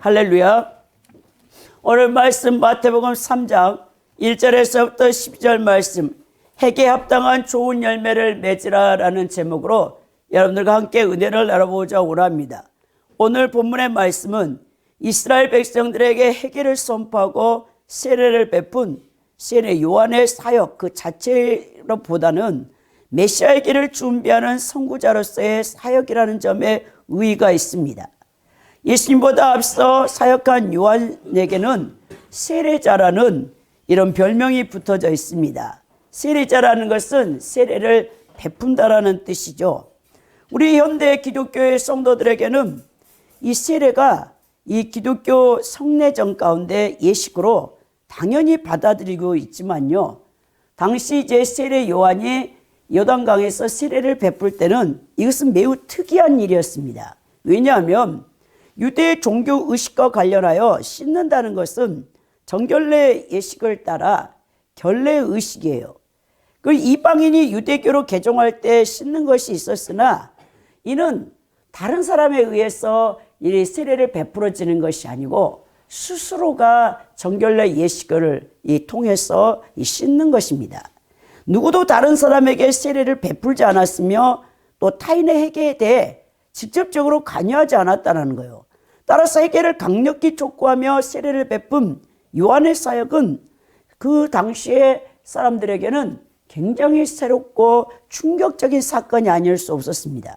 할렐루야. 오늘 말씀 마태복음 3장 1절에서부터 12절 말씀, 핵에 합당한 좋은 열매를 맺으라 라는 제목으로 여러분들과 함께 은혜를 나눠보자 원합니다. 오늘 본문의 말씀은 이스라엘 백성들에게 회개를 선포하고 세례를 베푼 세례 요한의 사역 그 자체보다는 메시아의 길을 준비하는 선구자로서의 사역이라는 점에 의의가 있습니다. 예수님보다 앞서 사역한 요한에게는 세례자라는 이런 별명이 붙어져 있습니다. 세례자라는 것은 세례를 베푼다라는 뜻이죠. 우리 현대 기독교의 성도들에게는 이 세례가 이 기독교 성례전 가운데 예식으로 당연히 받아들이고 있지만요, 당시 이제 세례 요한이 요단강에서 세례를 베풀 때는 이것은 매우 특이한 일이었습니다. 왜냐하면 유대의 종교 의식과 관련하여 씻는다는 것은 정결례 예식을 따라 결례 의식이에요. 그 이방인이 유대교로 개종할 때 씻는 것이 있었으나 이는 다른 사람에 의해서 이 세례를 베풀어지는 것이 아니고 스스로가 정결례 예식을 통해서 씻는 것입니다. 누구도 다른 사람에게 세례를 베풀지 않았으며 또 타인의 회개에 대해 직접적으로 관여하지 않았다는 거예요. 따라서 회개를 강력히 촉구하며 세례를 베푼 요한의 사역은 그 당시의 사람들에게는 굉장히 새롭고 충격적인 사건이 아닐 수 없었습니다.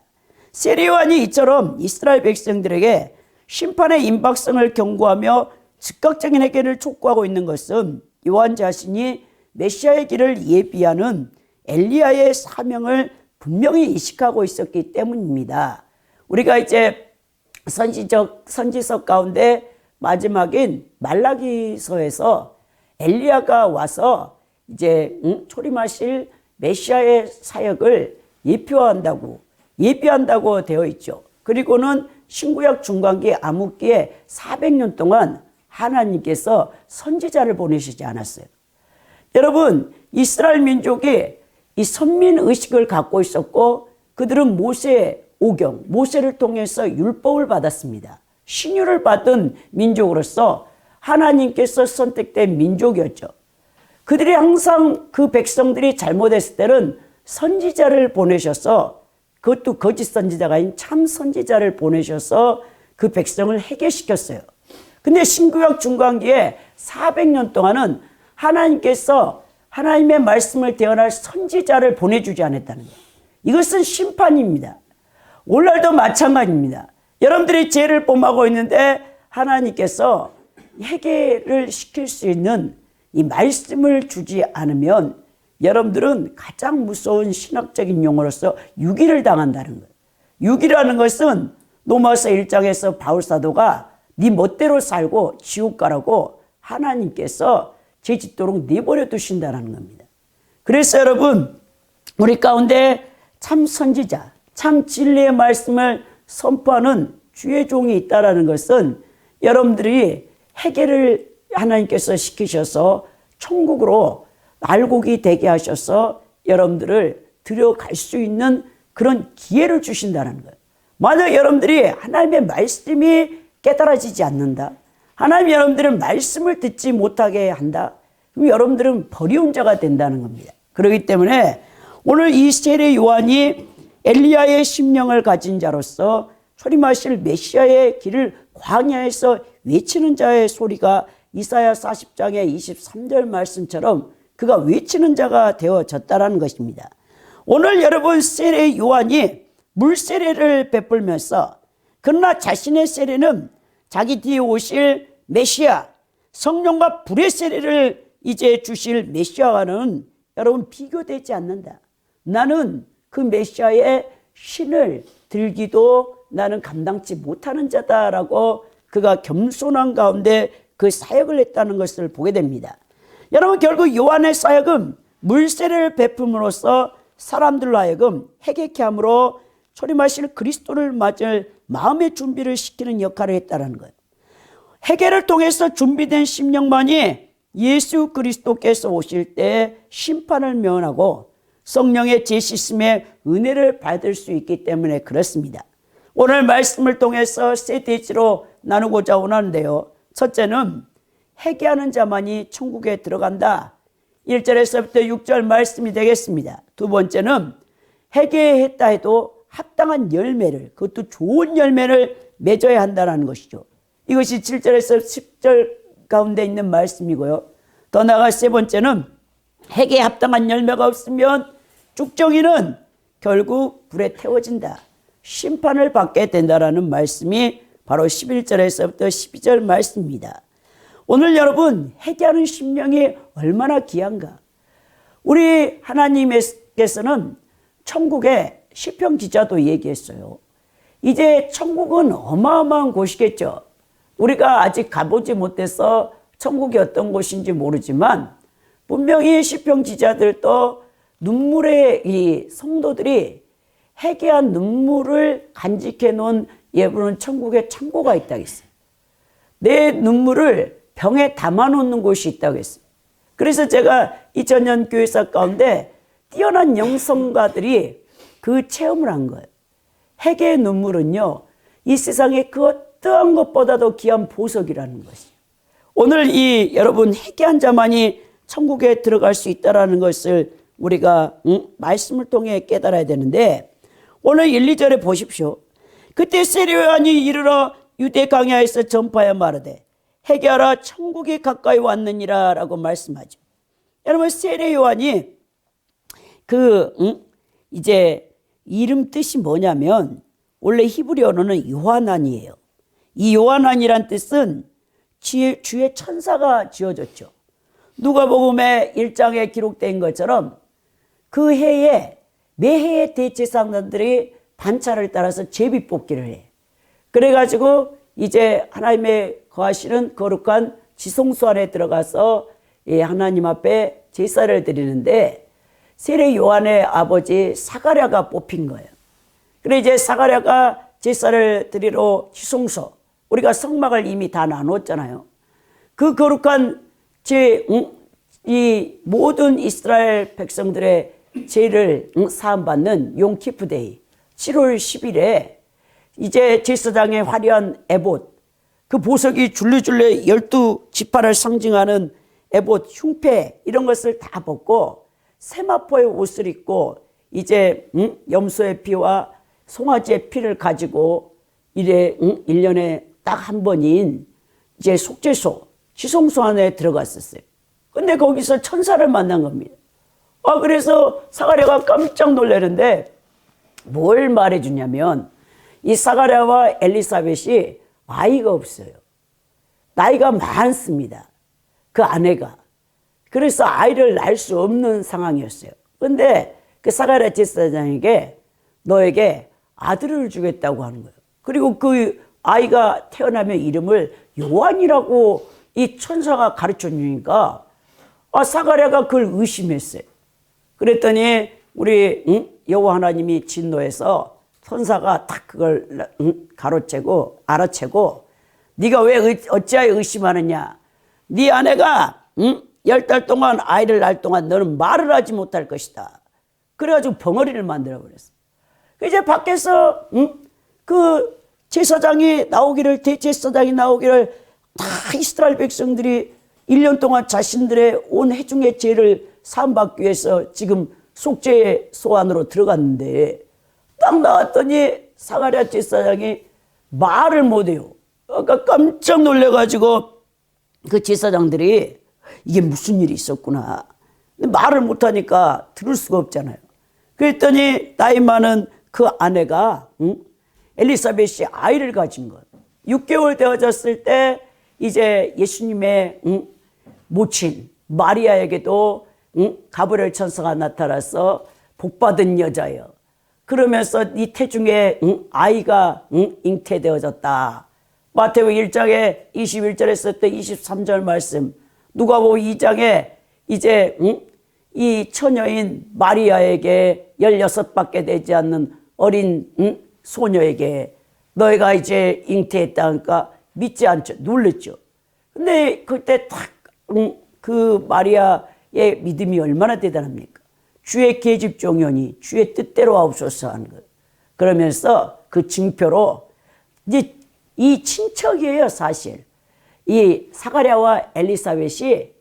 세례 요한이 이처럼 이스라엘 백성들에게 심판의 임박성을 경고하며 즉각적인 회개를 촉구하고 있는 것은 요한 자신이 메시아의 길을 예비하는 엘리야의 사명을 분명히 인식하고 있었기 때문입니다. 우리가 이제 선지서 가운데 마지막인 말라기서에서 엘리야가 와서 이제 초림하실 메시아의 사역을 예비한다고 되어 있죠. 그리고는 신구약 중간기 암흑기에 400년 동안 하나님께서 선지자를 보내시지 않았어요. 여러분, 이스라엘 민족이 이 선민의식을 갖고 있었고 그들은 모세를 통해서 율법을 받았습니다. 신유를 받은 민족으로서 하나님께서 선택된 민족이었죠. 그들이 항상 그 백성들이 잘못했을 때는 선지자를 보내셔서, 그것도 거짓 선지자가 아닌 참 선지자를 보내셔서 그 백성을 회개시켰어요. 근데 신구약 중간기에 400년 동안은 하나님께서 하나님의 말씀을 대언할 선지자를 보내주지 않았다는 거예요. 이것은 심판입니다. 오늘날도 마찬가지입니다. 여러분들이 죄를 범하고 있는데 하나님께서 회개를 시킬 수 있는 이 말씀을 주지 않으면 여러분들은 가장 무서운 신학적인 용어로서 유기를 당한다는 거예요. 유기라는 것은 로마서 1장에서 바울사도가 네 멋대로 살고 지옥 가라고 하나님께서 죄짓도록 내버려 두신다는 겁니다. 그래서 여러분, 우리 가운데 참 선지자, 참 진리의 말씀을 선포하는 주의 종이 있다는 것은 여러분들이 회개를 하나님께서 시키셔서 천국으로 알곡이 되게 하셔서 여러분들을 들여갈 수 있는 그런 기회를 주신다는 거예요. 만약 여러분들이 하나님의 말씀이 깨달아지지 않는다, 하나님 여러분들은 말씀을 듣지 못하게 한다, 그럼 여러분들은 버리운 자가 된다는 겁니다. 그렇기 때문에 오늘 이 세례 요한이 엘리야의 심령을 가진 자로서 초림하실 메시아의 길을 광야에서 외치는 자의 소리가 이사야 40장의 23절 말씀처럼 그가 외치는 자가 되어졌다는 것입니다. 오늘 여러분, 세례 요한이 물세례를 베풀면서, 그러나 자신의 세례는 자기 뒤에 오실 메시아, 성령과 불의 세례를 이제 주실 메시아와는 여러분 비교되지 않는다. 나는 그 메시아의 신을 들기도 나는 감당치 못하는 자다라고 그가 겸손한 가운데 그 사역을 했다는 것을 보게 됩니다. 여러분, 결국 요한의 사역은 물세례를 베품으로써 사람들로 하여금 회개케 함으로 초림하실 그리스도를 맞을 마음의 준비를 시키는 역할을 했다는 거예요. 회개를 통해서 준비된 심령만이 예수 그리스도께서 오실 때 심판을 면하고 성령의 재시심의 은혜를 받을 수 있기 때문에 그렇습니다. 오늘 말씀을 통해서 새 돼지로 나누고자 원하는데요. 첫째는 회개하는 자만이 천국에 들어간다. 1절에서부터 6절 말씀이 되겠습니다. 두 번째는 회개했다 해도 합당한 열매를, 그것도 좋은 열매를 맺어야 한다는 것이죠. 이것이 7절에서 10절 가운데 있는 말씀이고요. 더 나아가 세 번째는 회개에 합당한 열매가 없으면 쭉정이는 결국 불에 태워진다. 심판을 받게 된다라는 말씀이 바로 11절에서부터 12절 말씀입니다. 오늘 여러분, 회개하는 심령이 얼마나 귀한가. 우리 하나님께서는 천국에 시편 기자도 얘기했어요. 이제 천국은 어마어마한 곳이겠죠. 우리가 아직 가보지 못해서 천국이 어떤 곳인지 모르지만 분명히 시편 기자들도 눈물의 이 성도들이 회개한 눈물을 간직해 놓은 예부는 천국에 창고가 있다고 했어요. 내 눈물을 병에 담아 놓는 곳이 있다고 했어요. 그래서 제가 2000년 교회사 가운데 뛰어난 영성가들이 그 체험을 한 거예요. 회개의 눈물은요, 이 세상의 그 어떠한 것보다도 귀한 보석이라는 것이에요. 오늘 이 여러분 회개한 자만이 천국에 들어갈 수 있다는 것을 우리가 말씀을 통해 깨달아야 되는데, 오늘 1, 2절에 보십시오. 그때 세례 요한이 이르러 유대 강야에서 전파하여 말하되 회개하라 천국이 가까이 왔느니라 라고 말씀하죠. 여러분, 세례 요한이 이제 이름 뜻이 뭐냐면 원래 히브리어로는 요하난이에요. 이 요하난이란 뜻은 주의 천사가 지어졌죠. 누가복음의 1장에 기록된 것처럼 그 해에 매해의 대제사장들이 반차를 따라서 제비 뽑기를 해. 그래가지고 이제 하나님의 거하시는 거룩한 지성소 안에 들어가서 하나님 앞에 제사를 드리는데 세례 요한의 아버지 사가랴가 뽑힌 거예요. 그래 이제 사가랴가 제사를 드리러 지성소, 우리가 성막을 이미 다 나눴잖아요. 그 거룩한 이 모든 이스라엘 백성들의 죄를 사함받는 용키프데이 7월 10일에 이제 제사장의 화려한 에봇, 그 보석이 줄레줄레 12지파를 상징하는 에봇, 흉패 이런 것을 다 벗고 세마포의 옷을 입고 이제 염소의 피와 송아지의 피를 가지고 이래 1년에 딱 한 번인 이제 속죄소, 지성소 안에 들어갔었어요. 근데 거기서 천사를 만난 겁니다. 그래서 사가랴가 깜짝 놀라는데 뭘 말해주냐면 이 사가랴와 엘리사벳이 아이가 없어요. 나이가 많습니다. 그 아내가. 그래서 아이를 낳을 수 없는 상황이었어요. 근데 그 사가랴 제사장에게 너에게 아들을 주겠다고 하는 거예요. 그리고 그 아이가 태어나면 이름을 요한이라고 이 천사가 가르쳐 주니까 사가랴가 그걸 의심했어요. 그랬더니 우리 여호와 하나님이 진노해서 천사가 딱 그걸 가로채고 알아채고 네가 왜 어찌하여 의심하느냐. 네 아내가 10달 동안 아이를 낳을 동안 너는 말을 하지 못할 것이다. 그래가지고 벙어리를 만들어버렸어. 이제 밖에서 그 제사장이 나오기를, 대제사장이 나오기를 다 이스라엘 백성들이 1년 동안 자신들의 온 회중의 죄를 사함받기 위해서 지금 속죄소 안으로 들어갔는데 딱 나왔더니 사가랴 제사장이 말을 못해요. 깜짝 놀래가지고 그 제사장들이 이게 무슨 일이 있었구나. 근데 말을 못하니까 들을 수가 없잖아요. 그랬더니 나이 많은 그 아내가 엘리사벳이 아이를 가진 것. 6개월 되어졌을 때 이제 예수님의 모친 마리아에게도 가브리엘 천사가 나타나서 복받은 여자여. 그러면서 네 태중에 아이가 잉태되어졌다. 마태복음 1장에 21절에서 때 23절 말씀, 누가복음 2장에 이제 이 처녀인 마리아에게 16밖에 되지 않는 어린 소녀에게 너희가 이제 잉태했다 하니까 믿지 않죠. 놀랬죠. 근데 그때 딱 그 마리아의 믿음이 얼마나 대단합니까? 주의 계집종연이 주의 뜻대로 하옵소서 하는 거예요. 그러면서 그 징표로 이제 이 친척이에요, 사실. 이 사가랴와 엘리사벳이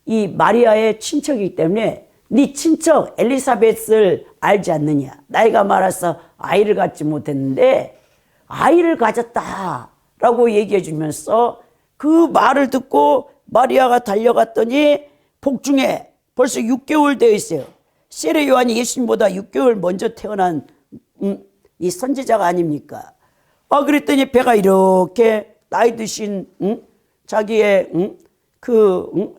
이 마리아의 친척이기 때문에 네 친척 엘리사벳을 알지 않느냐. 나이가 많아서 아이를 갖지 못했는데 아이를 가졌다라고 얘기해 주면서 그 말을 듣고 마리아가 달려갔더니 복중에 벌써 6개월 되어 있어요. 세례 요한이 예수님보다 6개월 먼저 태어난 이 선지자가 아닙니까? 그랬더니 배가 이렇게 나이 드신 자기의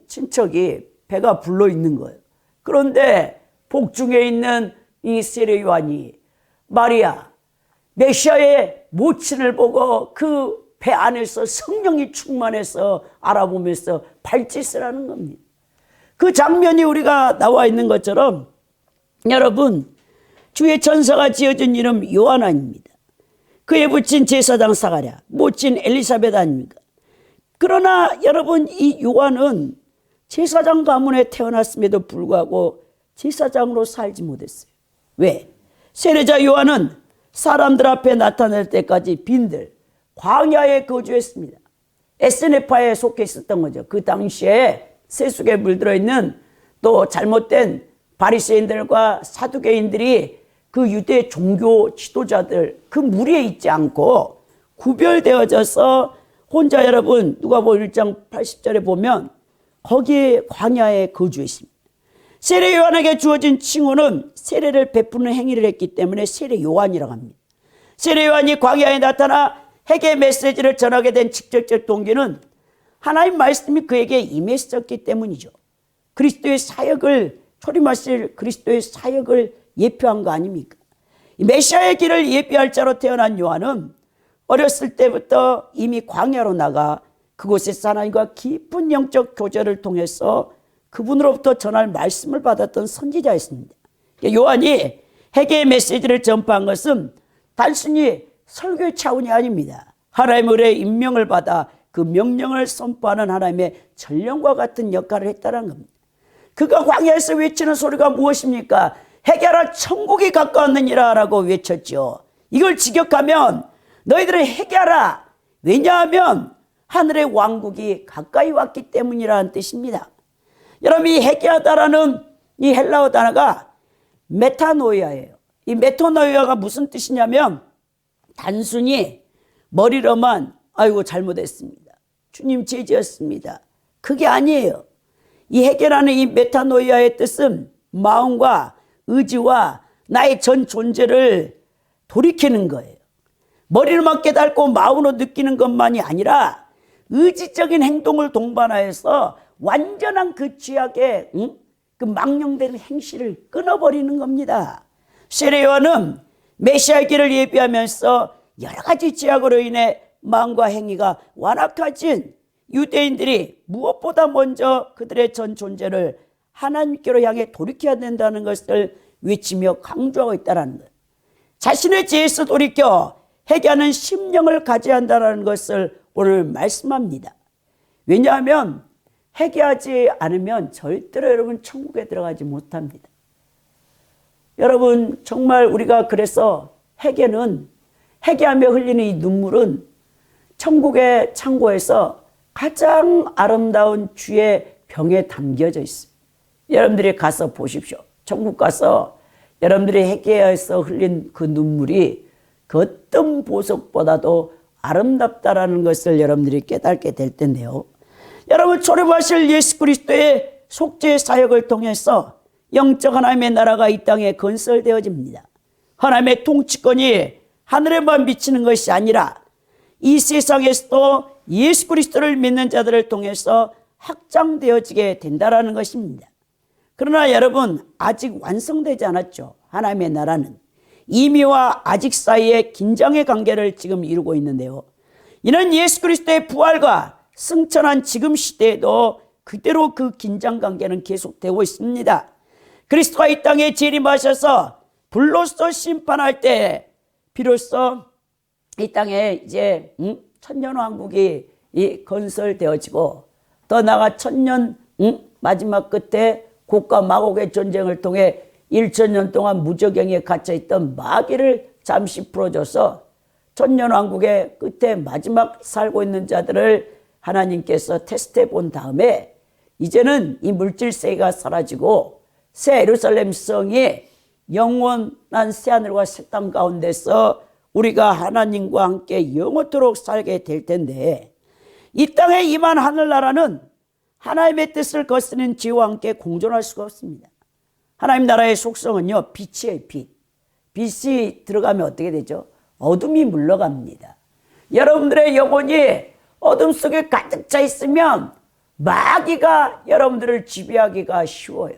친척이 배가 불러 있는 거예요. 그런데 복중에 있는 이 세례 요한이 마리아 메시아의 모친을 보고 그 배 안에서 성령이 충만해서 알아보면서 발짓을 하는 겁니다. 그 장면이 우리가 나와 있는 것처럼 여러분, 주의 천사가 지어준 이름 요한아입니다. 그에 붙인 제사장 사가랴, 모친 엘리사벳 아닙니까? 그러나 여러분, 이 요한은 제사장 가문에 태어났음에도 불구하고 제사장으로 살지 못했어요. 왜? 세례자 요한은 사람들 앞에 나타날 때까지 빈들 광야에 거주했습니다. 에스네파에 속해 있었던 거죠. 그 당시에 세속에 물들어 있는 또 잘못된 바리새인들과 사두개인들이 그 유대 종교 지도자들 그 무리에 있지 않고 구별되어져서 혼자 여러분 누가복음 1장 80절에 보면 거기에 광야에 거주했습니다. 세례 요한에게 주어진 칭호는 세례를 베푸는 행위를 했기 때문에 세례 요한이라고 합니다. 세례 요한이 광야에 나타나 핵의 메시지를 전하게 된 직접적 동기는 하나님 말씀이 그에게 임했었기 때문이죠. 그리스도의 사역을 초림하실 그리스도의 사역을 예표한 거 아닙니까? 메시아의 길을 예비할 자로 태어난 요한은 어렸을 때부터 이미 광야로 나가 그곳에서 하나님과 깊은 영적 교제를 통해서 그분으로부터 전할 말씀을 받았던 선지자였습니다. 요한이 핵의 메시지를 전파한 것은 단순히 설교의 차원이 아닙니다. 하나님의 은혜에 임명을 받아 그 명령을 선포하는 하나님의 전령과 같은 역할을 했다는 겁니다. 그가 광야에서 외치는 소리가 무엇입니까? 회개하라, 천국이 가까웠느니라 라고 외쳤죠. 이걸 직역하면 너희들은 회개하라. 왜냐하면 하늘의 왕국이 가까이 왔기 때문이라는 뜻입니다. 여러분, 이 회개하다라는 이 헬라어 단어가 메타노이아예요. 이 메타노이아가 무슨 뜻이냐면 단순히 머리로만 아이고 잘못했습니다, 주님 죄지었습니다, 그게 아니에요. 이 회개라는 이 메타노이아의 뜻은 마음과 의지와 나의 전 존재를 돌이키는 거예요. 머리로만 깨닫고 마음으로 느끼는 것만이 아니라 의지적인 행동을 동반하여서 완전한 그 죄악의 그 망령된 행실을 끊어버리는 겁니다. 세례 요한은 메시아의 길을 예비하면서 여러 가지 죄악으로 인해 마음과 행위가 완악해진 유대인들이 무엇보다 먼저 그들의 전 존재를 하나님께로 향해 돌이켜야 된다는 것을 외치며 강조하고 있다는 것. 자신의 죄에서 돌이켜 회개하는 심령을 가져야 한다는 것을 오늘 말씀합니다. 왜냐하면 회개하지 않으면 절대로 여러분 천국에 들어가지 못합니다. 여러분, 정말 우리가 그래서 회개하며 흘리는 이 눈물은 천국의 창고에서 가장 아름다운 주의 병에 담겨져 있어요. 여러분들이 가서 보십시오. 천국 가서 여러분들이 회개해서 흘린 그 눈물이 그 어떤 보석보다도 아름답다라는 것을 여러분들이 깨닫게 될 텐데요. 여러분, 초림하실 예수 그리스도의 속죄 사역을 통해서 영적 하나님의 나라가 이 땅에 건설되어집니다. 하나님의 통치권이 하늘에만 미치는 것이 아니라 이 세상에서도 예수 그리스도를 믿는 자들을 통해서 확장되어지게 된다는 것입니다. 그러나 여러분, 아직 완성되지 않았죠. 하나님의 나라는 이미와 아직 사이에 긴장의 관계를 지금 이루고 있는데요. 이는 예수 그리스도의 부활과 승천한 지금 시대에도 그대로 그 긴장 관계는 계속되고 있습니다. 그리스도가 이 땅에 재림하셔서 불로써 심판할 때 비로소 이 땅에 이제 천년왕국이 건설되어지고 더 나아가 천년 마지막 끝에 곡과 마곡의 전쟁을 통해 1000년 동안 무저갱에 갇혀있던 마귀를 잠시 풀어줘서 천년왕국의 끝에 마지막 살고 있는 자들을 하나님께서 테스트해 본 다음에 이제는 이 물질 세계가 사라지고 새 예루살렘 성이 영원한 새하늘과 새 땅 가운데서 우리가 하나님과 함께 영원토록 살게 될 텐데, 이 땅에 임한 하늘나라는 하나님의 뜻을 거스르는 지와 함께 공존할 수가 없습니다. 하나님 나라의 속성은요, 빛이에요. 빛이 들어가면 어떻게 되죠? 어둠이 물러갑니다. 여러분들의 영혼이 어둠 속에 가득 차 있으면 마귀가 여러분들을 지배하기가 쉬워요.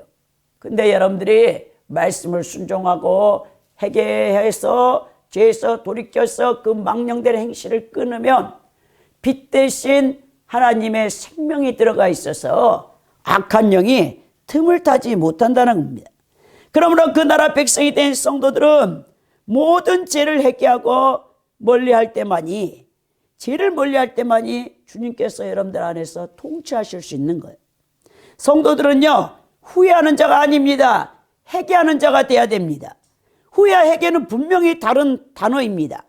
근데 여러분들이 말씀을 순종하고 회개해서 죄에서 돌이켜서 그 망령된 행실을 끊으면 빛 대신 하나님의 생명이 들어가 있어서 악한 영이 틈을 타지 못한다는 겁니다. 그러므로 그 나라 백성이 된 성도들은 모든 죄를 회개하고 멀리할 때만이, 죄를 멀리할 때만이 주님께서 여러분들 안에서 통치하실 수 있는 거예요. 성도들은요, 후회하는 자가 아닙니다. 회개하는 자가 돼야 됩니다. 후회와 회개는 분명히 다른 단어입니다.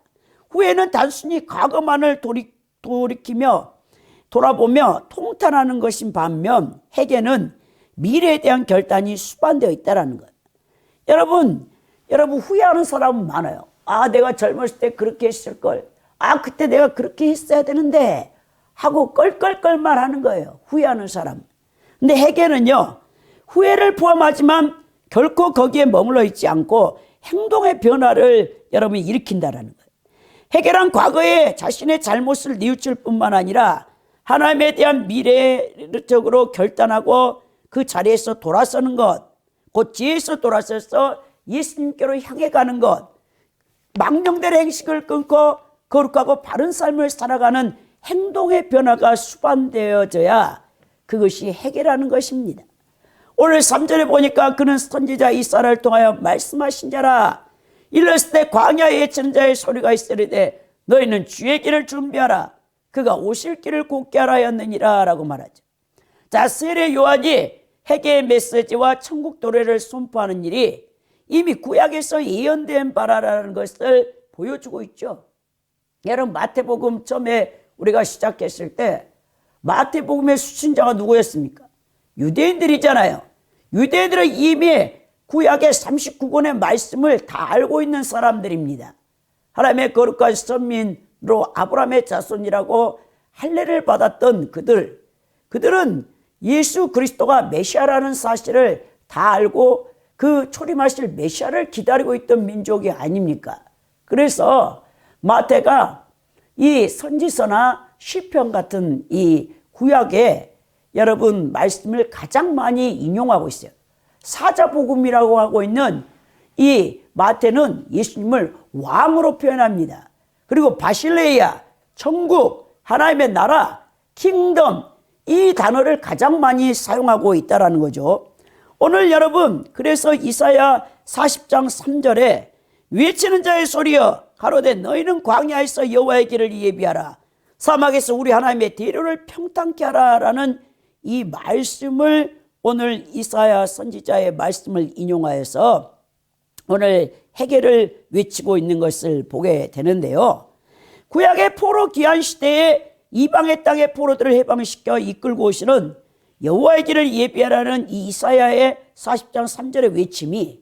후회는 단순히 과거만을 돌이키며 돌아보며 통탄하는 것인 반면, 회개는 미래에 대한 결단이 수반되어 있다는 거예요. 여러분 후회하는 사람은 많아요. 내가 젊었을 때 그렇게 했을 걸. 그때 내가 그렇게 했어야 되는데 하고 껄껄껄만 하는 거예요. 후회하는 사람. 근데 회개는요, 후회를 포함하지만 결코 거기에 머물러 있지 않고 행동의 변화를 여러분이 일으킨다는 거예요. 회개란 과거에 자신의 잘못을 뉘우칠 뿐만 아니라 하나님에 대한 미래적으로 결단하고 그 자리에서 돌아서는 것, 곧 지혜에서 돌아서서 예수님께로 향해 가는 것, 망령된 행식을 끊고 거룩하고 바른 삶을 살아가는 행동의 변화가 수반되어져야 그것이 회개라는 것입니다. 오늘 3절에 보니까 그는 선지자 이사야를 통하여 말씀하신 자라. 일렀을 때 광야에 외치는 자의 소리가 있으리되 너희는 주의 길을 준비하라. 그가 오실 길을 곧게 하라 하였느니라 라고 말하죠. 자, 세례 요한이 회개의 메시지와 천국 도래를 선포하는 일이 이미 구약에서 예언된 바라라는 것을 보여주고 있죠. 여러분, 마태복음 처음에 우리가 시작했을 때 마태복음의 수신자가 누구였습니까? 유대인들이잖아요. 유대인들은 이미 구약의 39권의 말씀을 다 알고 있는 사람들입니다. 하나님의 거룩한 선민으로 아브라함의 자손이라고 할례를 받았던 그들은 예수 그리스도가 메시아라는 사실을 다 알고 그 초림하실 메시아를 기다리고 있던 민족이 아닙니까? 그래서 마태가 이 선지서나 시편 같은 이 구약의 여러분 말씀을 가장 많이 인용하고 있어요. 사자복음이라고 하고 있는 이 마태는 예수님을 왕으로 표현합니다. 그리고 바실레이아, 천국, 하나님의 나라, 킹덤, 이 단어를 가장 많이 사용하고 있다는 거죠. 오늘 여러분, 그래서 이사야 40장 3절에 외치는 자의 소리여 가로되 너희는 광야에서 여호와의 길을 예비하라. 사막에서 우리 하나님의 대로를 평탄케 하라라는 이 말씀을 오늘 이사야 선지자의 말씀을 인용하여서 오늘 회개를 외치고 있는 것을 보게 되는데요. 구약의 포로 귀환 시대에 이방의 땅의 포로들을 해방시켜 이끌고 오시는 여호와의 길을 예비하라는 이 이사야의 40장 3절의 외침이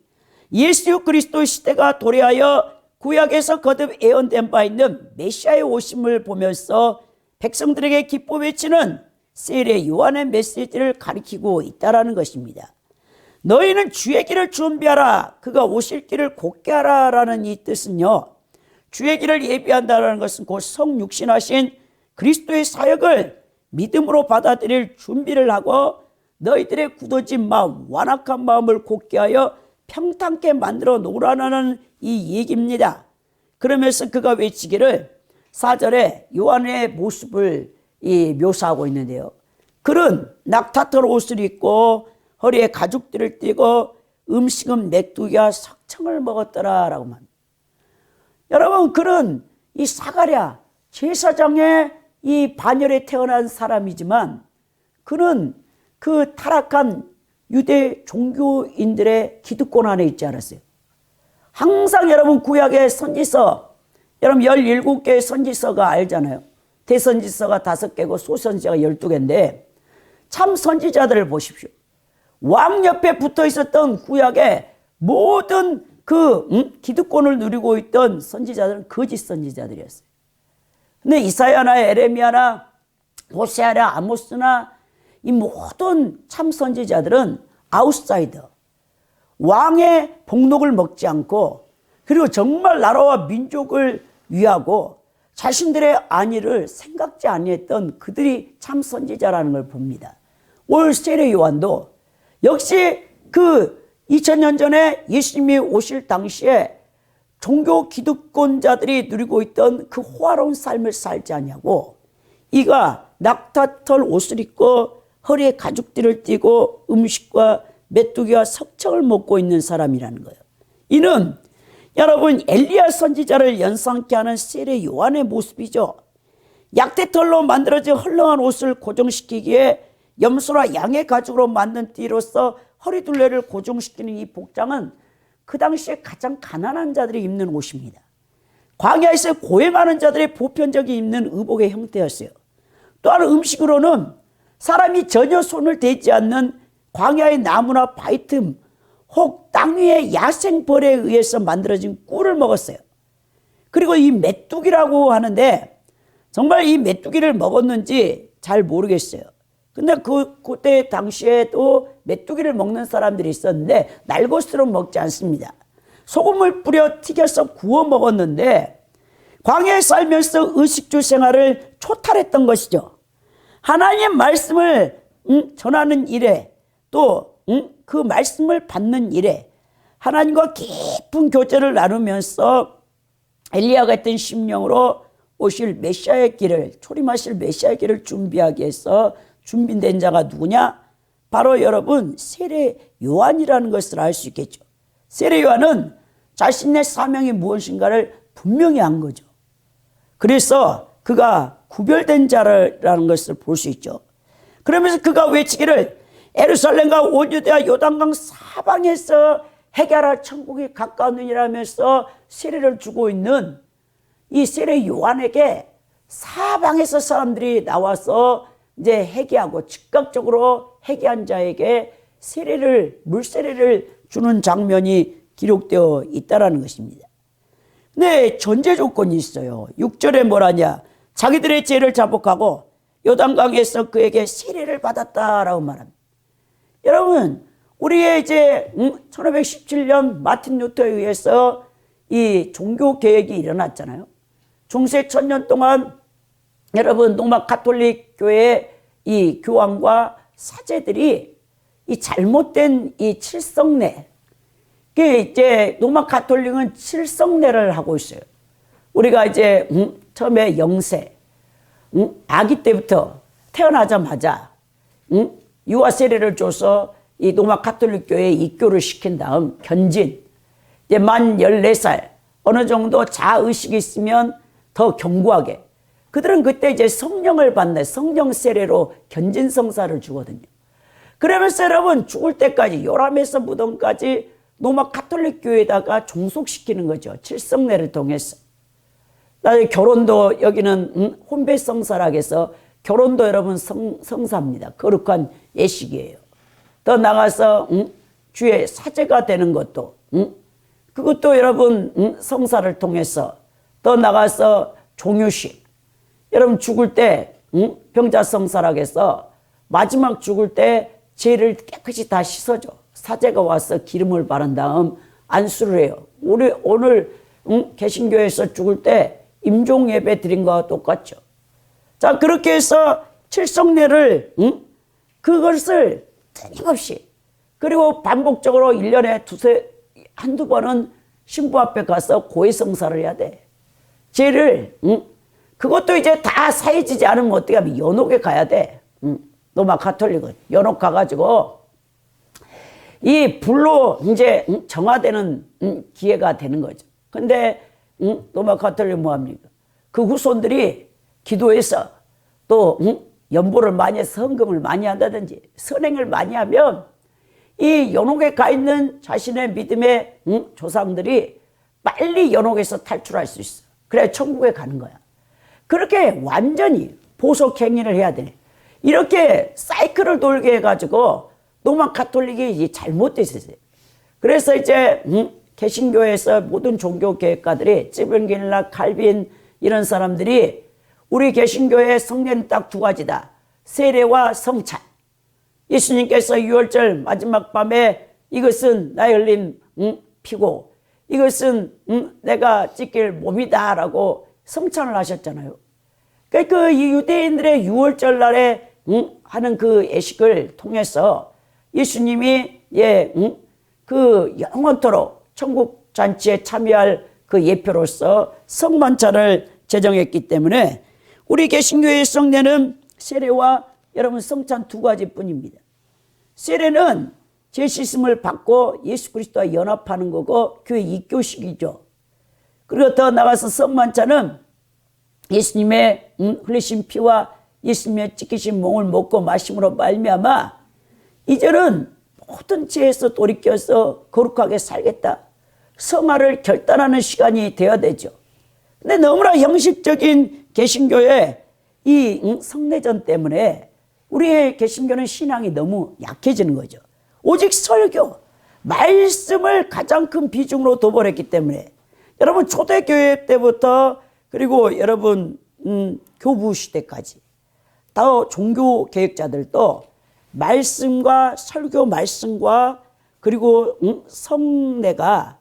예수 그리스도 시대가 도래하여 구약에서 거듭 예언된 바 있는 메시아의 오심을 보면서 백성들에게 기뻐 외치는 세례 요한의 메시지를 가리키고 있다는 것입니다. 너희는 주의 길을 준비하라. 그가 오실 길을 곧게 하라라는 이 뜻은요, 주의 길을 예비한다는 것은 곧 성육신하신 그리스도의 사역을 믿음으로 받아들일 준비를 하고 너희들의 굳어진 마음, 완악한 마음을 곧게 하여 평탄케 만들어 놓으라는 이 얘기입니다. 그러면서 그가 외치기를 4절에 요한의 모습을 묘사하고 있는데요. 그는 낙타털 옷을 입고 허리에 가죽들을 띠고 음식은 메뚜기와 석청을 먹었더라 라고 말합니다. 여러분, 그는 이 사가랴 제사장의 이 반열에 태어난 사람이지만 그는 그 타락한 유대 종교인들의 기득권 안에 있지 않았어요. 항상 여러분 구약의 선지서 여러분 17개의 선지서가 알잖아요. 대선지서가 5개고 소선지서가 12개인데 참 선지자들을 보십시오. 왕 옆에 붙어 있었던 구약의 모든 기득권을 누리고 있던 선지자들은 거짓 선지자들이었어요. 근데 이사야나 에레미야나 호세아나 아모스나 이 모든 참 선지자들은 아웃사이더, 왕의 복록을 먹지 않고 그리고 정말 나라와 민족을 위하고 자신들의 안위를 생각지 아니했던 그들이 참 선지자라는 걸 봅니다. 올 세례 요한도 역시 2000년 전에 예수님이 오실 당시에 종교 기득권자들이 누리고 있던 그 호화로운 삶을 살지 않냐고, 이가 낙타털 옷을 입고 허리에 가죽띠를 띠고 음식과 메뚜기와 석청을 먹고 있는 사람이라는 거예요. 이는 여러분 엘리야 선지자를 연상케 하는 세례 요한의 모습이죠. 약대털로 만들어진 헐렁한 옷을 고정시키기에 염소나 양의 가죽으로 만든 띠로서 허리둘레를 고정시키는 이 복장은 그 당시에 가장 가난한 자들이 입는 옷입니다. 광야에서 고행하는 자들의 보편적인 입는 의복의 형태였어요. 또한 음식으로는 사람이 전혀 손을 대지 않는 광야의 나무나 바위 틈, 혹 땅 위의 야생벌에 의해서 만들어진 꿀을 먹었어요. 그리고 이 메뚜기라고 하는데 정말 이 메뚜기를 먹었는지 잘 모르겠어요. 근데 그때 당시에도 메뚜기를 먹는 사람들이 있었는데 날것으로 먹지 않습니다. 소금을 뿌려 튀겨서 구워 먹었는데 광야에 살면서 의식주 생활을 초탈했던 것이죠. 하나님의 말씀을 전하는 일에 또 그 말씀을 받는 일에 하나님과 깊은 교제를 나누면서 엘리야 같은 심령으로 오실 메시아의 길을, 초림하실 메시아의 길을 준비하기 위해서 준비된 자가 누구냐? 바로 여러분 세례 요한이라는 것을 알 수 있겠죠. 세례 요한은 자신의 사명이 무엇인가를 분명히 한 거죠. 그래서 그가 구별된 자라는 것을 볼 수 있죠. 그러면서 그가 외치기를 예루살렘과 온 유대와 요단강 사방에서 해결할 천국이 가까웠느니라면서 세례를 주고 있는 이 세례 요한에게 사방에서 사람들이 나와서 이제 회개하고 즉각적으로 회개한 자에게 물세례를 주는 장면이 기록되어 있다는 것입니다. 근데 전제 조건이 있어요. 6절에 뭐라냐? 자기들의 죄를 자복하고 요단강에서 그에게 세례를 받았다라고 말합니다. 여러분, 우리의 이제 1517년 마틴 루터에 의해서 이 종교 개혁이 일어났잖아요. 중세 1000년 동안 여러분 로마 가톨릭 교회의 이 교황과 사제들이 이 잘못된 이 칠성례, 이제 로마 가톨릭은 칠성례를 하고 있어요. 우리가 이제 처음에 영세, 아기 때부터 태어나자마자 유아 세례를 줘서 이 로마 가톨릭 교회에 입교를 시킨 다음 견진, 이제 만 14살 어느 정도 자의식이 있으면 더 견고하게 그들은 그때 이제 성령을 받는 성령 세례로 견진 성사를 주거든요. 그러면서 여러분 죽을 때까지 요람에서 무덤까지 로마 가톨릭 교회에다가 종속시키는 거죠. 칠성례를 통해서. 나중에 결혼도 여기는 혼배 성사라고 해서 결혼도 여러분 성사입니다. 거룩한 예식이에요. 더 나가서 주의 사제가 되는 것도 그것도 여러분 성사를 통해서 더 나가서 종유식, 여러분 죽을 때 병자성사라고 해서 마지막 죽을 때 죄를 깨끗이 다 씻어줘. 사제가 와서 기름을 바른 다음 안수를 해요. 우리 오늘 개신교에서 죽을 때 임종 예배 드린 거와 똑같죠. 자, 그렇게 해서 칠성례를 그것을 끊임없이, 그리고 반복적으로 1년에 한두 번은 신부 앞에 가서 고해성사를 해야 돼. 죄를 그것도 이제 다 사해지지 않으면 어떻게 하면 연옥에 가야 돼. 로마 가톨릭은 연옥 가가지고 이 불로 이제 정화되는 기회가 되는 거죠. 근데 로마 가톨릭 뭐합니까? 그 후손들이 기도해서 또 연보를 많이 해서 헌금을 많이 한다든지 선행을 많이 하면 이 연옥에 가 있는 자신의 믿음의 조상들이 빨리 연옥에서 탈출할 수 있어. 그래야 천국에 가는 거야. 그렇게 완전히 보석 행위를 해야 되네. 이렇게 사이클을 돌게 해가지고 로마 가톨릭이 잘못돼 있었어요. 그래서 이제 개신교에서 모든 종교 개혁가들이 찌블길라 칼빈 이런 사람들이 우리 개신교의 성례는 딱 두 가지다. 세례와 성찬. 예수님께서 유월절 마지막 밤에 이것은 나의 흘린 피고 이것은 내가 찢길 몸이다 라고 성찬을 하셨잖아요. 그러니까 이 유대인들의 유월절 날에 하는 그 예식을 통해서 예수님이 그 영원토록 천국 잔치에 참여할 그 예표로서 성만찬을 제정했기 때문에 우리 개신교의 성례는 세례와 여러분 성찬 두 가지뿐입니다. 세례는 죄 씻음을 받고 예수 그리스도와 연합하는 거고 교회 입교식이죠. 그리고 더 나가서 성만찬은 예수님의 흘리신 피와 예수님의 찢기신 몸을 먹고 마심으로 말미암아 이제는 모든 죄에서 돌이켜서 거룩하게 살겠다. 성화를 결단하는 시간이 되어야 되죠. 근데 너무나 형식적인 개신교의 이 성례전 때문에 우리의 개신교는 신앙이 너무 약해지는 거죠. 오직 설교, 말씀을 가장 큰 비중으로 도벌했기 때문에 여러분 초대교회 때부터 그리고 여러분 교부 시대까지 다 종교 개혁자들도 말씀과 설교 말씀과 그리고 성례가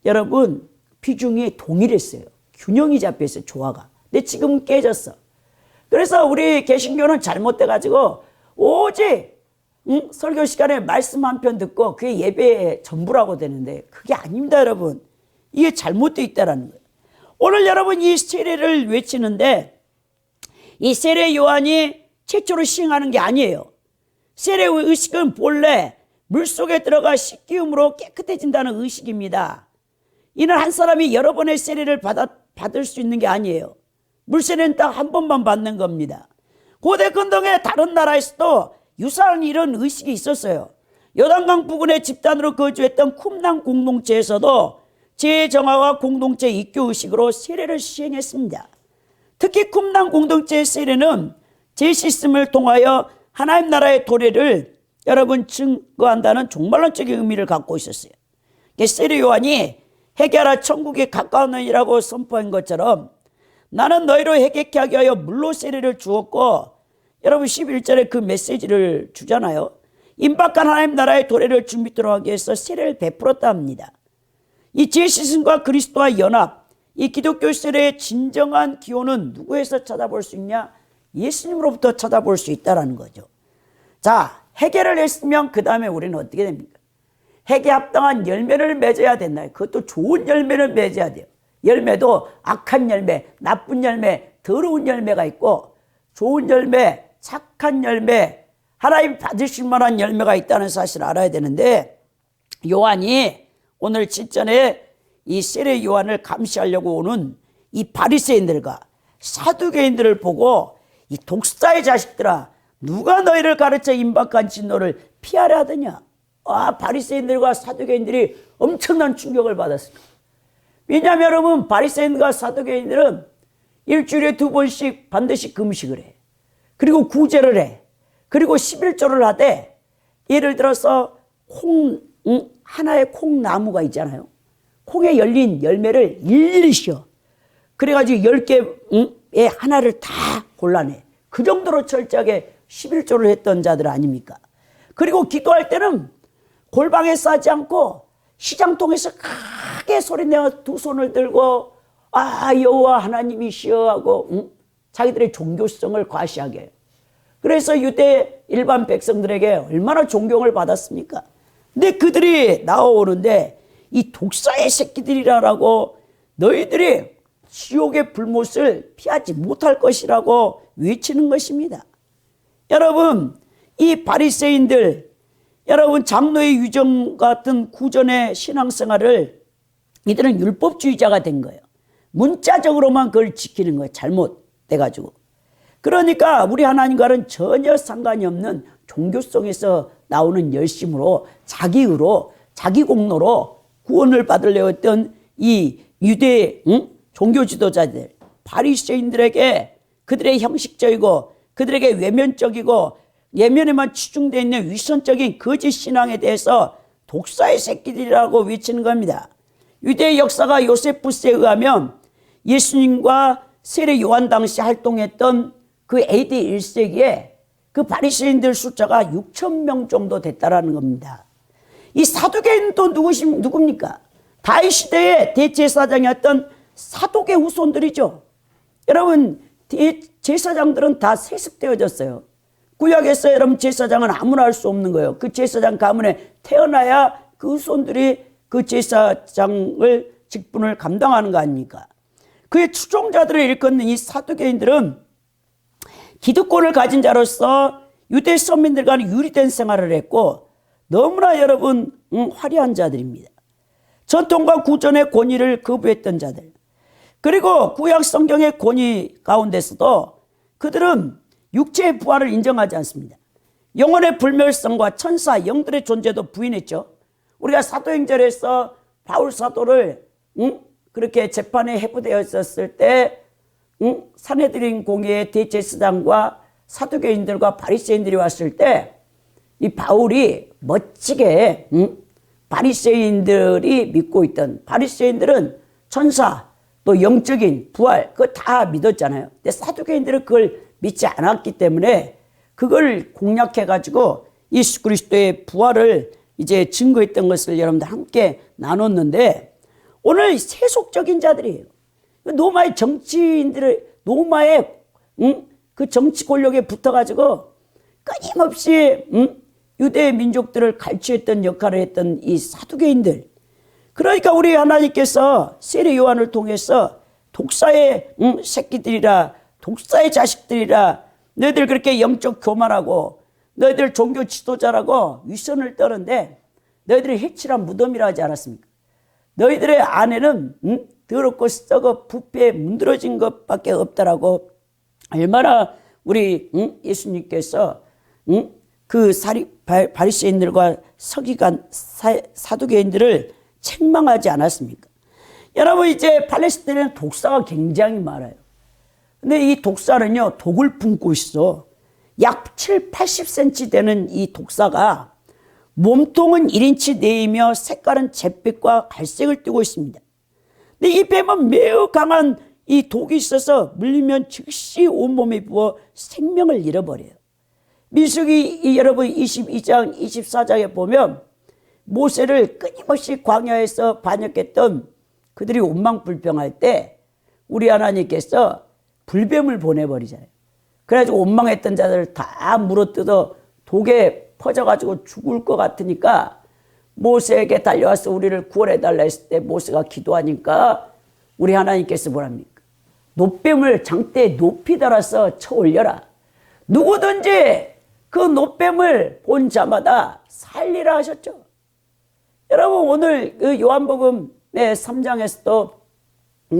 여러분 비중이 동일했어요. 균형이 잡혀있어요. 조화가. 근데 지금은 깨졌어. 그래서 우리 개신교는 잘못돼가지고 오직 설교 시간에 말씀 한 편 듣고 그게 예배의 전부라고 되는데 그게 아닙니다. 여러분. 이게 잘못되어 있다는 거예요. 오늘 여러분 이 세례를 외치는데 이 세례 요한이 최초로 시행하는 게 아니에요. 세례 의식은 본래 물속에 들어가 씻기움으로 깨끗해진다는 의식입니다. 이는 한 사람이 여러 번의 세례를 받을 수 있는 게 아니에요. 물세례는 딱 한 번만 받는 겁니다. 고대 근동의 다른 나라에서도 유사한 이런 의식이 있었어요. 요단강 부근의 집단으로 거주했던 쿰난 공동체에서도 재정화와 공동체 입교 의식으로 세례를 시행했습니다. 특히 쿰난 공동체의 세례는 재씻음을 통하여 하나님 나라의 도래를 여러분 증거한다는 종말론적인 의미를 갖고 있었어요. 세례 요한이 회개하라 천국에 가까우느니라고 선포한 것처럼 나는 너희로 회개케 하기 위하여 물로 세례를 주었고 여러분 11절에 그 메시지를 주잖아요. 임박한 하나님 나라의 도래를 준비토록 하기 위해서 세례를 베풀었다 합니다. 이 재씻음과 그리스도와 연합, 이 기독교 세례의 진정한 기호는 누구에서 찾아볼 수 있냐? 예수님으로부터 찾아볼 수 있다는 거죠. 자, 회개를 했으면 그 다음에 우리는 어떻게 됩니까? 회개 합당한 열매를 맺어야 된다. 그것도 좋은 열매를 맺어야 돼요. 열매도 악한 열매, 나쁜 열매, 더러운 열매가 있고 좋은 열매, 착한 열매, 하나님 받으실 만한 열매가 있다는 사실을 알아야 되는데 요한이 오늘 직전에 이 세례 요한을 감시하려고 오는 이 바리새인들과 사두개인들을 보고 이 독사의 자식들아 누가 너희를 가르쳐 임박한 진노를 피하려 하더냐. 바리새인들과 사두개인들이 엄청난 충격을 받았습니다. 왜냐하면 여러분 바리새인과 사두개인들은 일주일에 2번씩 반드시 금식을 해. 그리고 구제를 해. 그리고 11조를 하되 예를 들어서 하나의 콩나무가 있잖아요. 콩에 열린 열매를 일일이 씌어. 그래가지고 10개의 하나를 다 골라내. 그 정도로 철저하게 11조를 했던 자들 아닙니까? 그리고 기도할 때는 골방에 싸지 않고 시장통에서 크게 소리내어 두 손을 들고 여호와 하나님이시여 하고 자기들의 종교성을 과시하게 해요. 그래서 유대 일반 백성들에게 얼마나 존경을 받았습니까? 근데 그들이 나오는데 이 독사의 새끼들이라고 너희들이 지옥의 불못을 피하지 못할 것이라고 외치는 것입니다. 여러분 이 바리새인들 여러분 장로의 유정 같은 구전의 신앙생활을 이들은 율법주의자가 된 거예요. 문자적으로만 그걸 지키는 거예요. 잘못돼가지고. 그러니까 우리 하나님과는 전혀 상관이 없는 종교성에서 나오는 열심으로 자기의로 자기 공로로 구원을 받으려 했던 이 유대 종교 지도자들, 바리새인들에게 그들의 형식적이고 그들에게 외면적이고 예면에만 치중되어 있는 위선적인 거짓 신앙에 대해서 독사의 새끼들이라고 외치는 겁니다. 유대의 역사가 요세푸스에 의하면 예수님과 세례 요한 당시 활동했던 그 AD 1세기에 그 바리새인들 숫자가 6천 명 정도 됐다라는 겁니다. 이 사두개인은 또 누굽니까? 다윗 시대의 대제사장이었던 사독의 후손들이죠. 여러분, 제사장들은 다 세습되어졌어요. 구약에서 여러분 제사장은 아무나 할 수 없는 거예요. 그 제사장 가문에 태어나야 그 후손들이 그 제사장을 직분을 감당하는 거 아닙니까? 그의 추종자들을 일컫는 이 사두개인들은 기득권을 가진 자로서 유대 서민들과는 유리된 생활을 했고 너무나 여러분 화려한 자들입니다. 전통과 구전의 권위를 거부했던 자들, 그리고 구약 성경의 권위 가운데서도 그들은 육체의 부활을 인정하지 않습니다. 영혼의 불멸성과 천사, 영들의 존재도 부인했죠. 우리가 사도행전에서 바울 사도를 그렇게 재판에 해부되었을 때 산헤드린 공회의 대제사장과 사두개인들과 바리새인들이 왔을 때 이 바울이 멋지게 바리새인들이 믿고 있던, 바리새인들은 천사 또 영적인 부활 그거 다 믿었잖아요. 근데 사두개인들은 그걸 믿지 않았기 때문에 그걸 공략해 가지고 예수 그리스도의 부활을 이제 증거했던 것을 여러분들 함께 나눴는데, 오늘 세속적인 자들이에요. 로마의 정치인들을, 로마의 그 정치 권력에 붙어가지고 끊임없이 유대 민족들을 갈취했던 역할을 했던 이 사두개인들. 그러니까 우리 하나님께서 세례 요한을 통해서 독사의 새끼들이라, 독사의 자식들이라, 너희들 그렇게 영적 교만하고 너희들 종교 지도자라고 위선을 떠는데 너희들이 해칠한 무덤이라 하지 않았습니까? 너희들의 안에는 더럽고 썩어 부패에 문드러진 것밖에 없다라고 얼마나 우리 예수님께서 그 바리새인들과 서기관 사두개인들을 책망하지 않았습니까? 여러분, 이제 팔레스타인에는 독사가 굉장히 많아요. 근데 이 독사는요, 독을 품고 있어. 약 7, 80cm 되는 이 독사가 몸통은 1인치 내이며 색깔은 잿빛과 갈색을 띠고 있습니다. 근데 이 뱀은 매우 강한 이 독이 있어서 물리면 즉시 온몸에 부어 생명을 잃어버려요. 민수기 여러분 22장 24장에 보면 모세를 끊임없이 광야에서 반역했던 그들이 원망불평할 때 우리 하나님께서 불뱀을 보내버리잖아요. 그래가지고 원망했던 자들을 다 물어뜯어 독에 퍼져가지고 죽을 것 같으니까 모세에게 달려와서 우리를 구원해달라 했을 때 모세가 기도하니까 우리 하나님께서 뭐랍니까? 놋뱀을 장대에 높이 달아서 쳐 올려라. 누구든지 그 놋뱀을 본 자마다 살리라 하셨죠. 여러분, 오늘 그 요한복음 3장에서도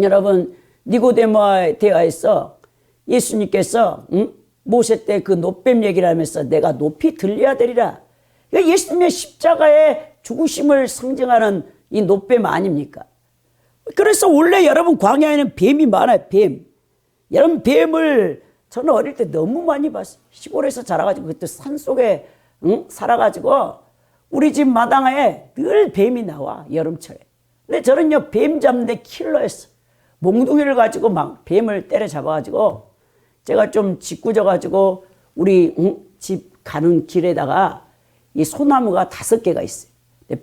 여러분 니고데모와의 대화에서 예수님께서 모세 때 그 놋뱀 얘기를 하면서 내가 높이 들려야 되리라. 그러니까 예수님의 십자가의 죽으심을 상징하는 이 놋뱀 아닙니까? 그래서 원래 여러분 광야에는 뱀이 많아요. 뱀. 여러분 뱀을 저는 어릴 때 너무 많이 봤어요. 시골에서 자라가지고 그때 산속에 살아가지고 우리 집 마당에 늘 뱀이 나와, 여름철에. 근데 저는요 뱀 잡는데 킬러였어. 몽둥이를 가지고 막 뱀을 때려잡아가지고 제가 좀 짓궂어가지고 우리 집 가는 길에다가 이 소나무가 5개가 있어요.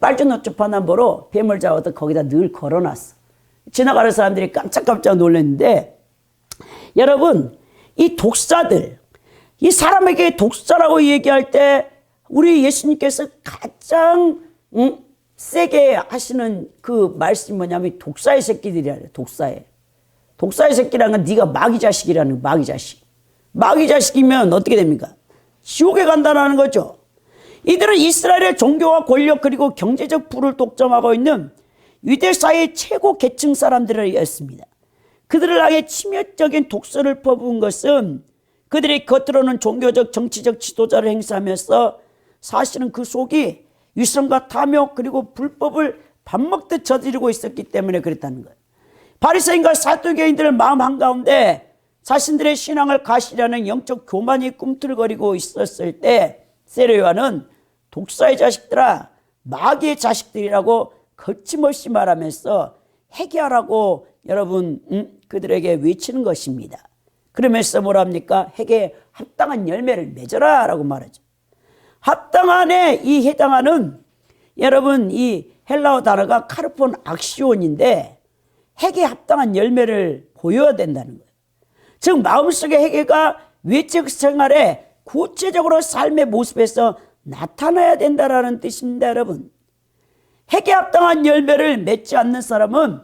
빨주노초 파남보로 뱀을 잡아서 거기다 늘 걸어놨어. 지나가는 사람들이 깜짝깜짝 놀랐는데, 여러분 이 독사들, 이 사람에게 독사라고 얘기할 때 우리 예수님께서 가장 세게 하시는 그 말씀이 뭐냐면 독사의 새끼들이라 그래요. 독사의 새끼라는 건 네가 마귀 자식이라는 거예요. 마귀 자식. 마귀 자식이면 어떻게 됩니까? 지옥에 간다는 거죠. 이들은 이스라엘의 종교와 권력 그리고 경제적 부를 독점하고 있는 유대 사회의 최고 계층 사람들이었습니다. 그들을 향해 치명적인 독서를 퍼부은 것은 그들이 겉으로는 종교적 정치적 지도자를 행사하면서 사실은 그 속이 위선과 탐욕 그리고 불법을 밥 먹듯 저지르고 있었기 때문에 그랬다는 거예요. 바리새인과 사두개인들 마음 한가운데 자신들의 신앙을 가시려는 영적 교만이 꿈틀거리고 있었을 때 세례 요한은 독사의 자식들아, 마귀의 자식들이라고 거침없이 말하면서 회개하라고 여러분 그들에게 외치는 것입니다. 그러면서 뭐랍니까? 회개에 합당한 열매를 맺어라 라고 말하죠. 합당한에 이 해당하는 여러분 이 헬라어 단어가 카르폰 악시온인데 회개에 합당한 열매를 보여야 된다는 거예요. 즉 마음속의 회개가 외적 생활에 구체적으로 삶의 모습에서 나타나야 된다는 뜻입니다. 여러분, 회개에 합당한 열매를 맺지 않는 사람은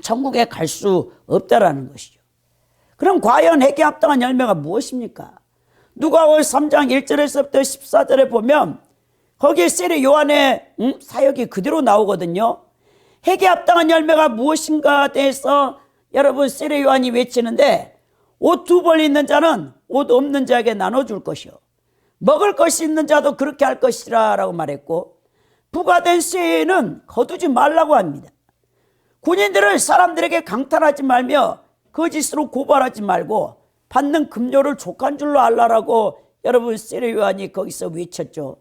천국에 갈 수 없다라는 것이죠. 그럼 과연 회개에 합당한 열매가 무엇입니까? 누가복음 3장 1절에서부터 14절에 보면 거기에 세례 요한의 사역이 그대로 나오거든요. 회개에 합당한 열매가 무엇인가에 대해서 여러분 세례 요한이 외치는데, 옷 두 벌 있는 자는 옷 없는 자에게 나눠줄 것이요, 먹을 것이 있는 자도 그렇게 할 것이라 라고 말했고, 부과된 쇠에는 거두지 말라고 합니다. 군인들을 사람들에게 강탈하지 말며 거짓으로 고발하지 말고 받는 급료를 족한 줄로 알라라고 여러분 세례 요한이 거기서 외쳤죠.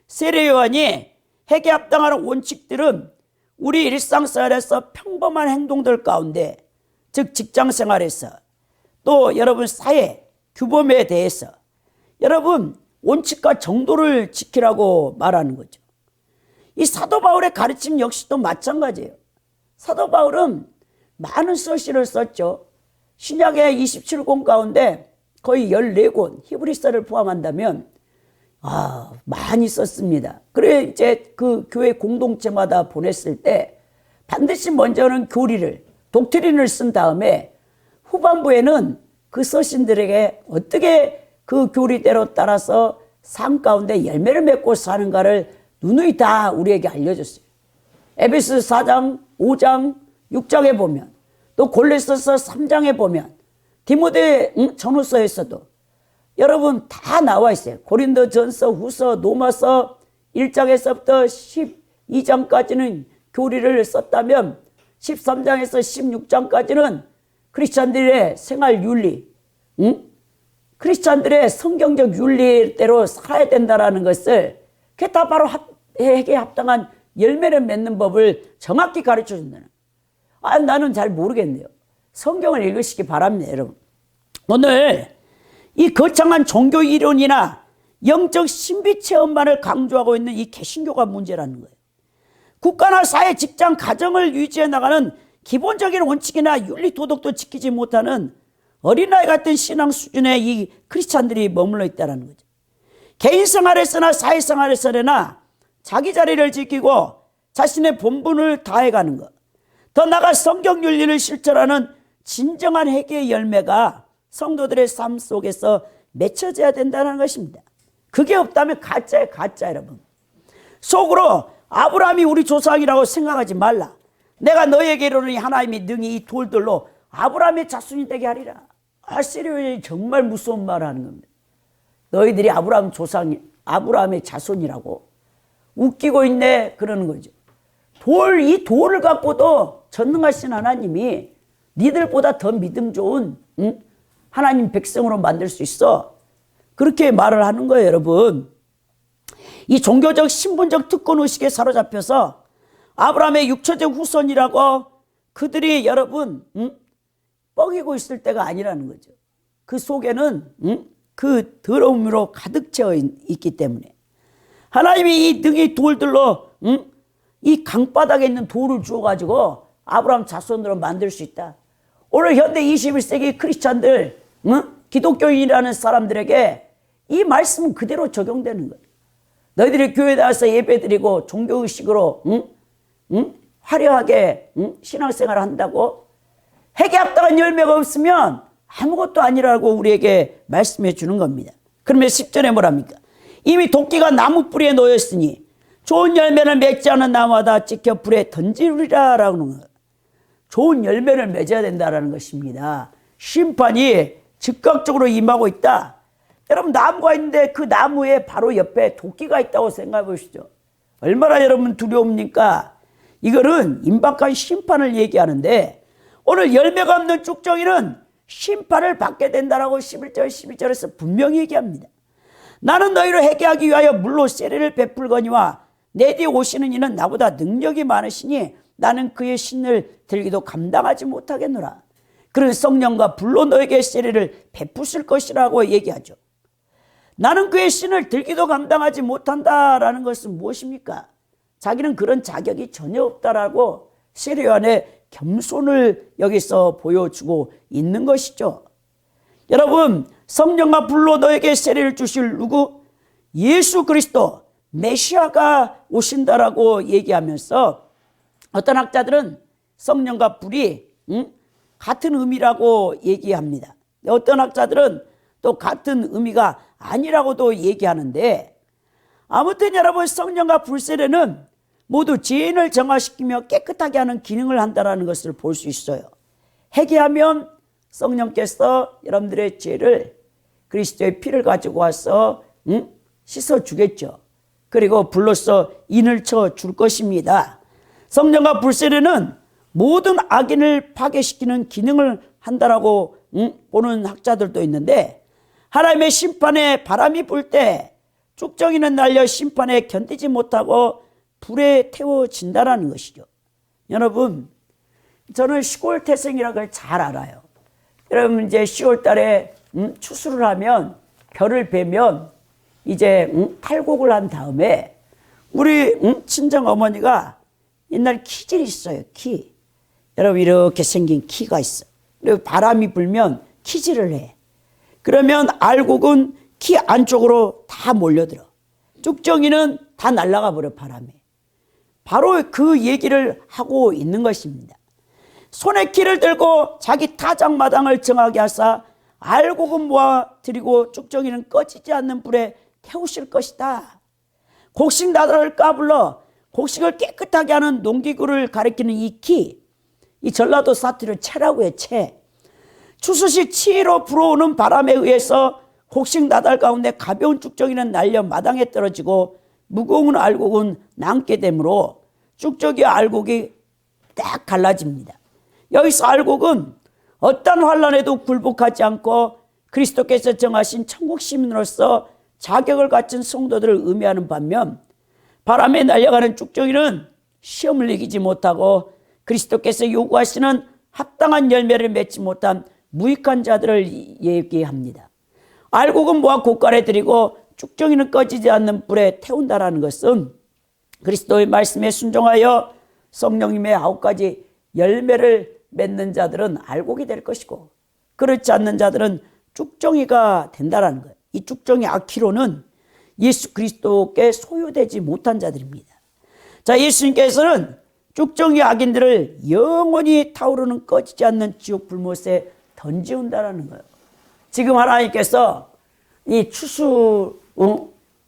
세례 요한이 회개에 합당하는 원칙들은 우리 일상생활에서 평범한 행동들 가운데, 즉 직장생활에서 또 여러분 사회 규범에 대해서 여러분 원칙과 정도를 지키라고 말하는 거죠. 이 사도 바울의 가르침 역시도 마찬가지예요. 사도 바울은 많은 서시를 썼죠. 신약의 27권 가운데 거의 14권, 히브리서를 포함한다면 많이 썼습니다. 그래 이제 그 교회 공동체마다 보냈을 때 반드시 먼저는 교리를, 독트린을 쓴 다음에 후반부에는 그 서신들에게 어떻게 그 교리대로 따라서 삶 가운데 열매를 맺고 사는가를 누누이 다 우리에게 알려줬어요. 에베소 4장, 5장, 6장에 보면, 또 골로새서 3장에 보면, 디모데 전후서에서도 여러분 다 나와 있어요. 고린도전서, 후서, 로마서 1장에서부터 12장까지는 교리를 썼다면 13장에서 16장까지는 크리스찬들의 생활 윤리, 크리스찬들의 성경적 윤리대로 살아야 된다는 것을, 그게 다 바로 회개에 합당한 열매를 맺는 법을 정확히 가르쳐 준다는. 나는 잘 모르겠네요. 성경을 읽으시기 바랍니다, 여러분. 오늘 이 거창한 종교 이론이나 영적 신비 체험만을 강조하고 있는 이 개신교가 문제라는 거예요. 국가나 사회, 직장, 가정을 유지해 나가는 기본적인 원칙이나 윤리 도덕도 지키지 못하는 어린아이 같은 신앙 수준의 이 크리스찬들이 머물러 있다는 거죠. 개인 생활에서나 사회생활에서나 자기 자리를 지키고 자신의 본분을 다해가는 것, 더 나아가 성경 윤리를 실천하는 진정한 회개의 열매가 성도들의 삶 속에서 맺혀져야 된다는 것입니다. 그게 없다면 가짜예요, 가짜. 여러분, 속으로 아브라함이 우리 조상이라고 생각하지 말라. 내가 너에게 이르노니 하나님이 능히 이 돌들로 아브라함의 자손이 되게 하리라. 세례요한이 정말 무서운 말을 하는 겁니다. 너희들이 아브라함 조상이, 아브라함의 자손이라고 웃기고 있네 그러는 거죠. 이 돌을 갖고도 전능하신 하나님이 니들보다 더 믿음 좋은 하나님 백성으로 만들 수 있어. 그렇게 말을 하는 거예요, 여러분. 이 종교적 신분적 특권의식에 사로잡혀서 아브라함의 육체적 후손이라고 그들이 여러분 뻐기고 있을 때가 아니라는 거죠. 그 속에는 그 더러움으로 가득 채워 있기 때문에 하나님이 이 등의 돌들로 이 강바닥에 있는 돌을 주어가지고 아브라함 자손으로 만들 수 있다. 오늘 현대 21세기 크리스찬들, 기독교인이라는 사람들에게 이 말씀은 그대로 적용되는 거예요. 너희들이 교회에 나와서 예배드리고 종교의식으로 화려하게 신앙생활을 한다고 회개 합당한 열매가 없으면 아무것도 아니라고 우리에게 말씀해 주는 겁니다. 그러면 10절에 뭐랍니까? 이미 도끼가 나무 뿌리에 놓였으니 좋은 열매를 맺지 않은 나무마다 찍혀 불에 던지리라 라고 하는 거예요. 좋은 열매를 맺어야 된다는 것입니다. 심판이 즉각적으로 임하고 있다. 여러분, 나무가 있는데 그 나무에 바로 옆에 도끼가 있다고 생각해 보시죠. 얼마나 여러분 두려웁니까? 이거는 임박한 심판을 얘기하는데 오늘 열매가 없는 쭉정이는 심판을 받게 된다라고 11절 12절에서 분명히 얘기합니다. 나는 너희를 회개하기 위하여 물로 세례를 베풀거니와 내 뒤에 오시는 이는 나보다 능력이 많으시니 나는 그의 신을 들기도 감당하지 못하겠노라. 그는 성령과 불로 너에게 세례를 베푸실 것이라고 얘기하죠. 나는 그의 신을 들기도 감당하지 못한다라는 것은 무엇입니까? 자기는 그런 자격이 전혀 없다라고 세례 요한의 겸손을 여기서 보여주고 있는 것이죠. 여러분, 성령과 불로 너에게 세례를 주실 누구? 예수 그리스도 메시아가 오신다라고 얘기하면서 어떤 학자들은 성령과 불이 같은 의미라고 얘기합니다. 어떤 학자들은 또 같은 의미가 아니라고도 얘기하는데, 아무튼 여러분, 성령과 불 세례는 모두 죄인을 정화시키며 깨끗하게 하는 기능을 한다는 것을 볼 수 있어요. 회개하면 성령께서 여러분들의 죄를 그리스도의 피를 가지고 와서 씻어주겠죠. 그리고 불로써 인을 쳐 줄 것입니다. 성령과 불 세례는 모든 악인을 파괴시키는 기능을 한다라고 보는 학자들도 있는데, 하나님의 심판에 바람이 불 때 쭉정이는 날려 심판에 견디지 못하고 불에 태워진다라는 것이죠. 여러분, 저는 시골 태생이라는 걸 잘 알아요. 여러분, 이제 10월 달에 추수를 하면, 벼를 베면 이제 탈곡을 한 다음에 우리 친정 어머니가 옛날 키질이 있어요. 키. 여러분, 이렇게 생긴 키가 있어. 그리고 바람이 불면 키질을 해. 그러면 알곡은 키 안쪽으로 다 몰려들어. 쭉정이는 다 날아가 버려, 바람에. 바로 그 얘기를 하고 있는 것입니다. 손에 키를 들고 자기 타작마당을 정하게 하사 알곡은 모아 드리고 쭉정이는 꺼지지 않는 불에 태우실 것이다. 곡식 나다를 까불러 곡식을 깨끗하게 하는 농기구를 가리키는 이 키, 이 전라도 사투리를 채라고 해, 채. 추수시 치로 불어오는 바람에 의해서 곡식 나달 가운데 가벼운 쭉정이는 날려 마당에 떨어지고 무거운 알곡은 남게 되므로 쭉정이와 알곡이 딱 갈라집니다. 여기서 알곡은 어떤 환난에도 굴복하지 않고 그리스도께서 정하신 천국 시민으로서 자격을 갖춘 성도들을 의미하는 반면, 바람에 날려가는 쭉정이는 시험을 이기지 못하고 그리스도께서 요구하시는 합당한 열매를 맺지 못한 무익한 자들을 얘기합니다. 알곡은 모아 곳간에 들이고 쭉정이는 꺼지지 않는 불에 태운다라는 것은 그리스도의 말씀에 순종하여 성령님의 9가지 열매를 맺는 자들은 알곡이 될 것이고, 그렇지 않는 자들은 쭉정이가 된다라는 거예요. 이 쭉정이 아키로는 예수 그리스도께 소유되지 못한 자들입니다. 자, 예수님께서는 쭉정이 악인들을 영원히 타오르는 꺼지지 않는 지옥 불못에 던지운다라는 거예요. 지금 하나님께서 이 추수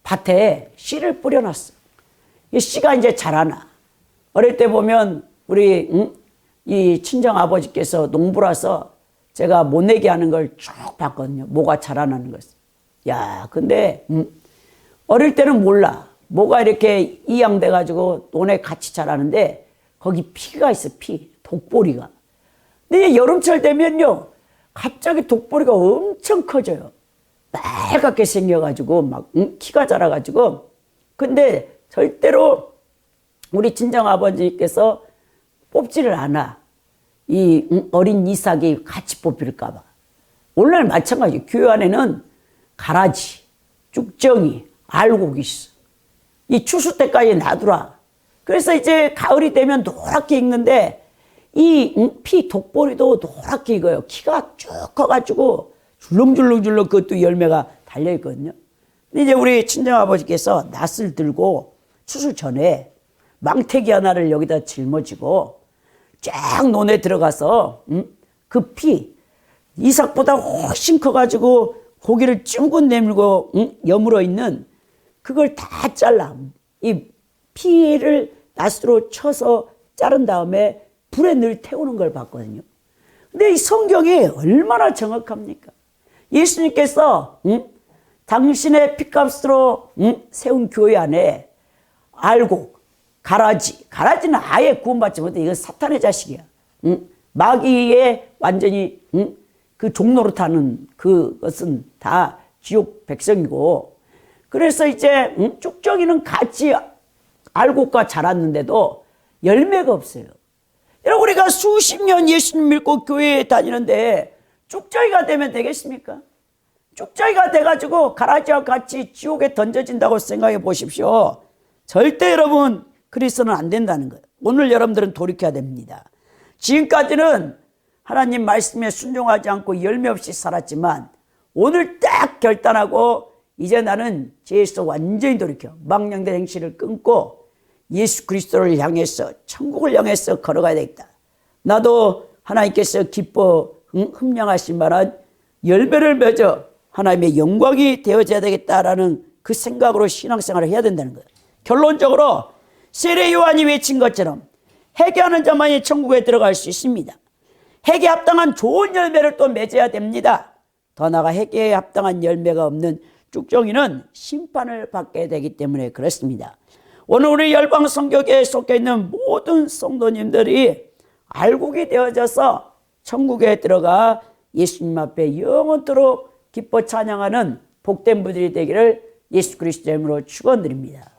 밭에 씨를 뿌려놨어. 이 씨가 이제 자라나. 어릴 때 보면 우리 이 친정 아버지께서 농부라서 제가 못 내게 하는 걸 쭉 봤거든요. 뭐가 자라나는 것을. 야, 근데 어릴 때는 몰라. 뭐가 이렇게 이양돼 가지고 논에 같이 자라는데 거기 피가 있어, 피. 독보리가. 근데 여름철 되면요, 갑자기 독보리가 엄청 커져요. 빨갛게 생겨가지고 막 키가 자라가지고. 근데 절대로 우리 친정 아버지께서 뽑지를 않아. 이 어린 이삭이 같이 뽑힐까 봐. 오늘 마찬가지. 교회 안에는 가라지, 쭉정이, 알곡이 있어. 이 추수 때까지 놔두라. 그래서 이제 가을이 되면 노랗게 익는데 이 피 독보리도 노랗게 익어요. 키가 쭉 커가지고 줄렁줄렁줄렁 그것도 열매가 달려있거든요. 근데 이제 우리 친정아버지께서 낫을 들고 추수 전에 망태기 하나를 여기다 짊어지고 쫙 논에 들어가서 그 피, 이삭보다 훨씬 커가지고 고기를 쭈근 내밀고 여물어 있는 그걸 다 잘라. 이 피를 낫으로 쳐서 자른 다음에 불에 늘 태우는 걸 봤거든요. 근데 이 성경이 얼마나 정확합니까? 예수님께서 당신의 피값으로 세운 교회 안에 알곡, 가라지는 아예 구원받지 못해. 이건 사탄의 자식이야. 마귀의 완전히 그 종로로 타는 그것은 다 지옥 백성이고, 그래서 이제 쭉정이는 같이 알곡과 자랐는데도 열매가 없어요. 여러분, 우리가 수십 년 예수님 믿고 교회에 다니는데 쭉정이가 되면 되겠습니까? 쭉정이가 돼가지고 가라지와 같이 지옥에 던져진다고 생각해 보십시오. 절대 여러분 그리스도는 안 된다는 거예요. 오늘 여러분들은 돌이켜야 됩니다. 지금까지는 하나님 말씀에 순종하지 않고 열매 없이 살았지만 오늘 딱 결단하고 이제 나는 죄에서 완전히 돌이켜 망령된 행실을 끊고 예수 그리스도를 향해서 천국을 향해서 걸어가야 되겠다. 나도 하나님께서 기뻐 흠량하신 만한 열매를 맺어 하나님의 영광이 되어져야 되겠다라는 그 생각으로 신앙생활을 해야 된다는 거예요. 결론적으로 세례 요한이 외친 것처럼 회개하는 자만이 천국에 들어갈 수 있습니다. 회개에 합당한 좋은 열매를 또 맺어야 됩니다. 더 나아가 회개에 합당한 열매가 없는 쭉정이는 심판을 받게 되기 때문에 그렇습니다. 오늘 우리 열방 선교회에 속해 있는 모든 성도님들이 알곡이 되어져서 천국에 들어가 예수님 앞에 영원토록 기뻐 찬양하는 복된 분들이 되기를 예수 그리스도의 이름으로 축원드립니다.